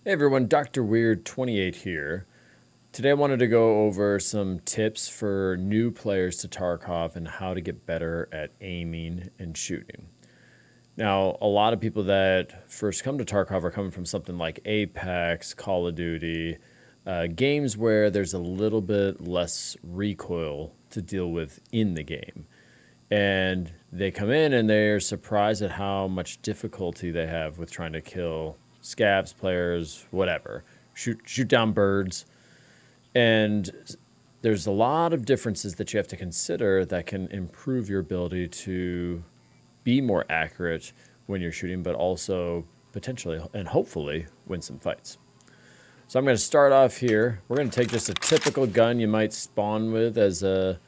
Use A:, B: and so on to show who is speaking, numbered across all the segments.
A: Hey everyone, Dr. Weird 28 here. Today I wanted to go over some tips for new players to Tarkov and how to get better at aiming and shooting. Now, a lot of people that first come to Tarkov are coming from something like Apex, Call of Duty, games where there's a little bit less recoil to deal with in the game. And they come in and they're surprised at how much difficulty they have with trying to kill scavs, players, whatever. Shoot down birds. And there's a lot of differences that you have to consider that can improve your ability to be more accurate when you're shooting, but also potentially and hopefully win some fights. So I'm going to start off here. We're going to take just a typical gun you might spawn with as a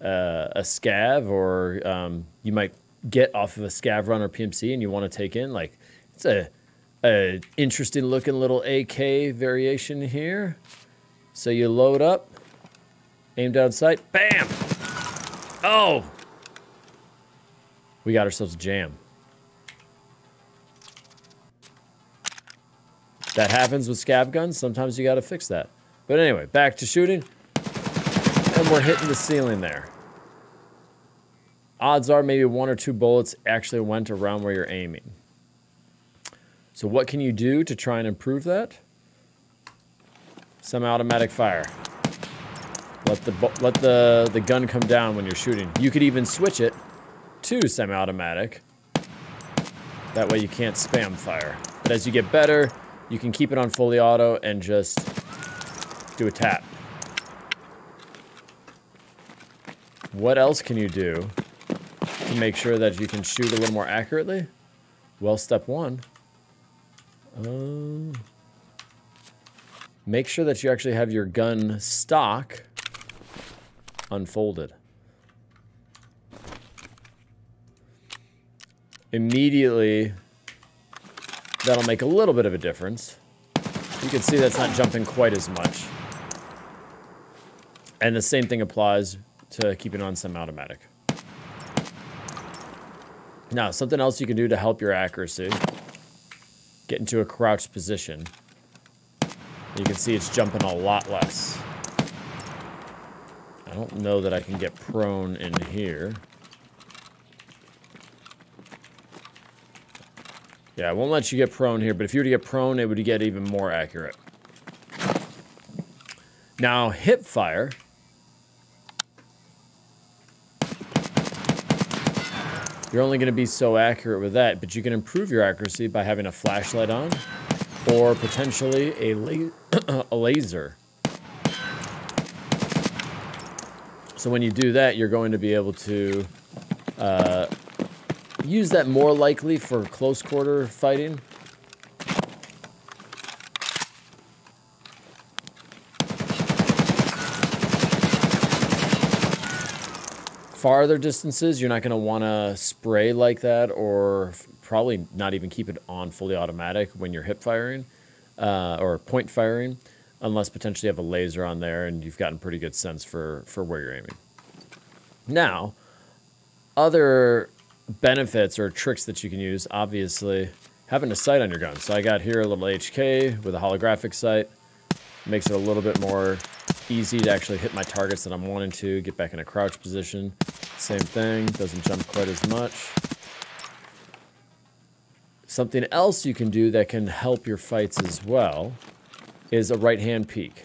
A: scav, or you might get off of a scav run or PMC and you want to take in. Like, it's a interesting looking little AK variation here. So you load up, aim down sight, bam! Oh! We got ourselves a jam. That happens with scav guns. Sometimes you got to fix that. But anyway, back to shooting. And we're hitting the ceiling there. Odds are maybe one or two bullets actually went around where you're aiming. So what can you do to try and improve that? Semi-automatic fire. Let the gun come down when you're shooting. You could even switch it to semi-automatic. That way you can't spam fire. But as you get better, you can keep it on fully auto and just do a tap. What else can you do to make sure that you can shoot a little more accurately? Well, step one. Make sure that you actually have your gun stock unfolded. Immediately, that'll make a little bit of a difference. You can see that's not jumping quite as much. And the same thing applies to keeping on semi-automatic. Now, something else you can do to help your accuracy. Get into a crouched position. You can see it's jumping a lot less. I don't know that I can get prone in here. Yeah, I won't let you get prone here, but if you were to get prone, it would get even more accurate. Now, hip fire. You're only going to be so accurate with that, but you can improve your accuracy by having a flashlight on or potentially a laser. So when you do that, you're going to be able to use that more likely for close quarter fighting. Farther distances, you're not going to want to spray like that, or probably not even keep it on fully automatic when you're hip firing or point firing, unless potentially you have a laser on there and you've gotten pretty good sense for where you're aiming. Now, other benefits or tricks that you can use, obviously, having a sight on your gun. So I got here a little HK with a holographic sight. Makes it a little bit more easy to actually hit my targets that I'm wanting to, get back in a crouch position. Same thing, doesn't jump quite as much. Something else you can do that can help your fights as well is a right-hand peek.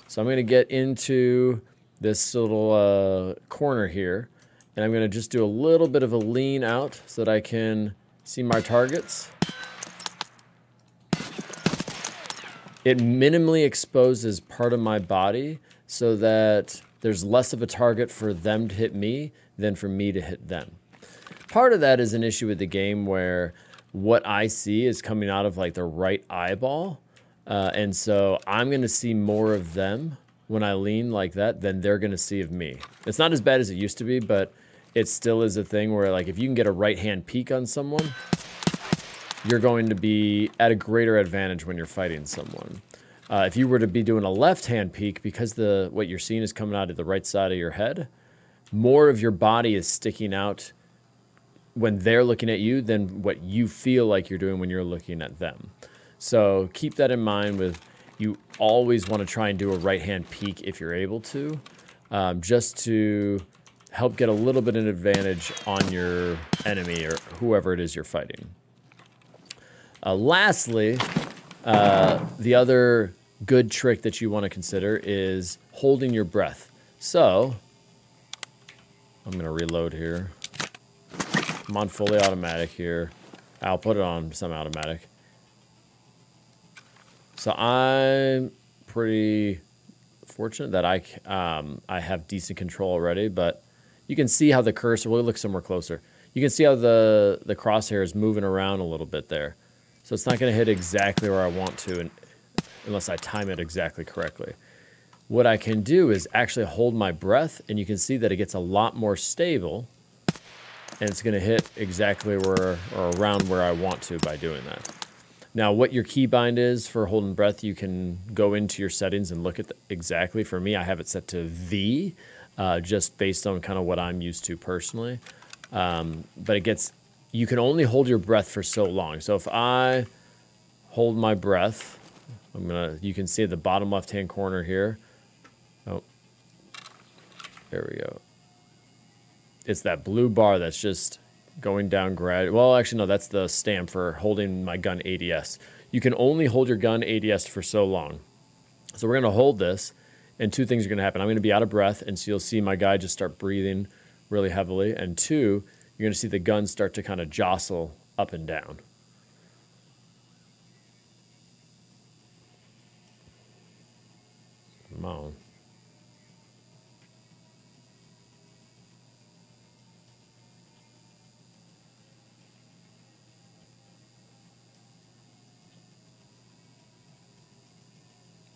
A: So I'm going to get into this little corner here, and I'm going to just do a little bit of a lean out so that I can see my targets. It minimally exposes part of my body so that there's less of a target for them to hit me than for me to hit them. Part of that is an issue with the game where what I see is coming out of like the right eyeball. And so I'm going to see more of them when I lean like that than they're going to see of me. It's not as bad as it used to be, but it still is a thing where, like, if you can get a right-hand peek on someone, you're going to be at a greater advantage when you're fighting someone. If you were to be doing a left-hand peek, because what you're seeing is coming out of the right side of your head, more of your body is sticking out when they're looking at you than what you feel like you're doing when you're looking at them. So keep that in mind with you always want to try and do a right-hand peek if you're able to, just to help get a little bit of an advantage on your enemy or whoever it is you're fighting. Lastly, the other good trick that you want to consider is holding your breath. So, I'm going to reload here. I'm on fully automatic here. I'll put it on semi-automatic. So I'm pretty fortunate that I have decent control already, but you can see how the cursor, we'll look somewhere closer. You can see how the crosshair is moving around a little bit there. So it's not going to hit exactly where I want to unless I time it exactly correctly. What I can do is actually hold my breath, and you can see that it gets a lot more stable, and it's going to hit exactly where or around where I want to by doing that. Now, what your keybind is for holding breath, you can go into your settings and look at exactly. For me, I have it set to V, just based on kind of what I'm used to personally. But you can only hold your breath for so long. So if I hold my breath, you can see at the bottom left-hand corner here. Oh, there we go. It's that blue bar that's just going down gradually. Well, actually, no, that's the stamp for holding my gun ADS. You can only hold your gun ADS for so long. So we're going to hold this, and two things are going to happen. I'm going to be out of breath, and so you'll see my guy just start breathing really heavily. And two, you're going to see the gun start to kind of jostle up and down. Come on.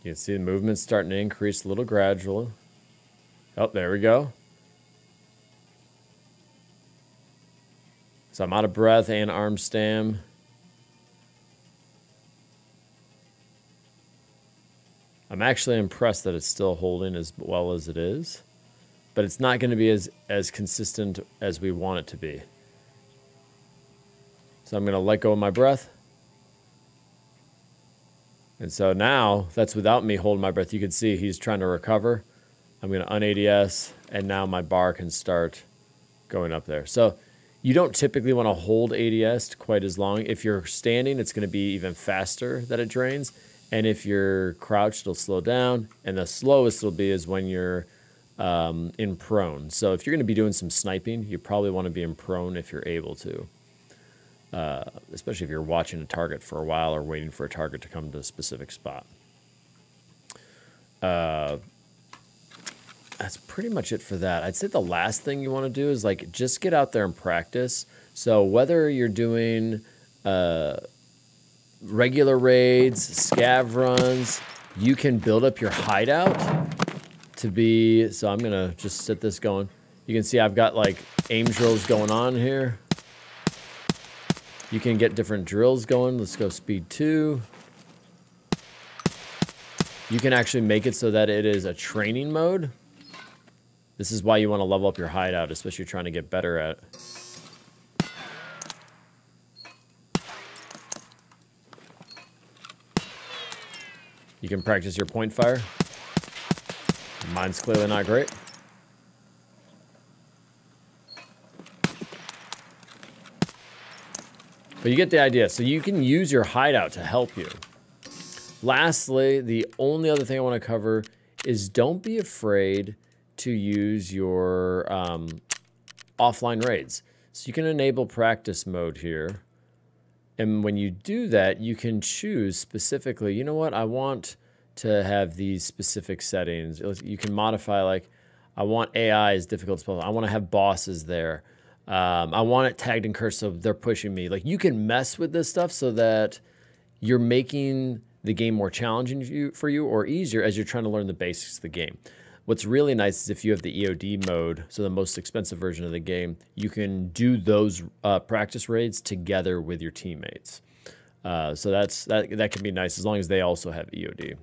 A: You can see the movement's starting to increase a little gradually. Oh, there we go. So I'm out of breath and arm stam. I'm actually impressed that it's still holding as well as it is, but it's not going to be as consistent as we want it to be. So I'm going to let go of my breath. And so now, that's without me holding my breath. You can see he's trying to recover. I'm going to un-ADS, and now my bar can start going up there. So you don't typically want to hold ADS quite as long. If you're standing, it's going to be even faster that it drains. And if you're crouched, it'll slow down. And the slowest it'll be is when you're in prone. So if you're going to be doing some sniping, you probably want to be in prone if you're able to. Especially if you're watching a target for a while or waiting for a target to come to a specific spot. That's pretty much it for that. I'd say the last thing you want to do is like just get out there and practice. So whether you're doing regular raids, scav runs, you can build up your hideout to be, so I'm gonna just set this going. You can see I've got like aim drills going on here. You can get different drills going. Let's go speed 2. You can actually make it so that it is a training mode. This is why you want to level up your hideout, especially if you're trying to get better at it. You can practice your point fire. Mine's clearly not great. But you get the idea. So you can use your hideout to help you. Lastly, the only other thing I want to cover is don't be afraid to use your offline raids. So you can enable practice mode here. And when you do that, you can choose specifically, you know what, I want to have these specific settings. You can modify, like, I want AI as difficult as possible. I want to have bosses there. I want it tagged and cursed so they're pushing me. Like, you can mess with this stuff so that you're making the game more challenging for you or easier as you're trying to learn the basics of the game. What's really nice is if you have the EOD mode, so the most expensive version of the game, you can do those practice raids together with your teammates. So that can be nice as long as they also have EOD.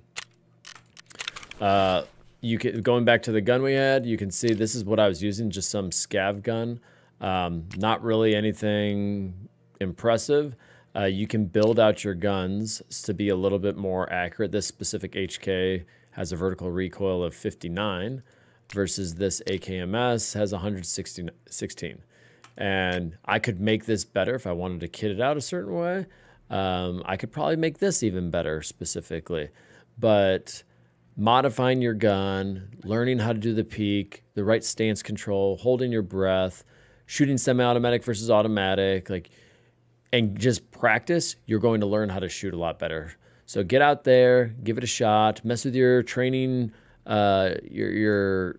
A: Going back to the gun we had, you can see this is what I was using, just some scav gun. Not really anything impressive. You can build out your guns to be a little bit more accurate. This specific HK has a vertical recoil of 59 versus this AKMS has 116. And I could make this better if I wanted to kit it out a certain way. I could probably make this even better specifically. But modifying your gun, learning how to do the peek, the right stance control, holding your breath, shooting semi-automatic versus automatic, and just practice, you're going to learn how to shoot a lot better. So get out there, give it a shot, mess with your training, your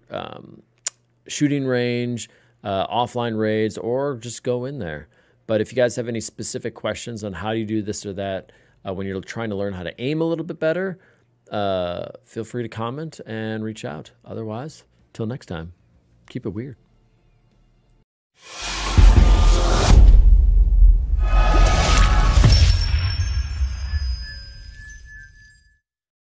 A: shooting range, offline raids, or just go in there. But if you guys have any specific questions on how you do this or that, when you're trying to learn how to aim a little bit better, feel free to comment and reach out. Otherwise, till next time, keep it weird.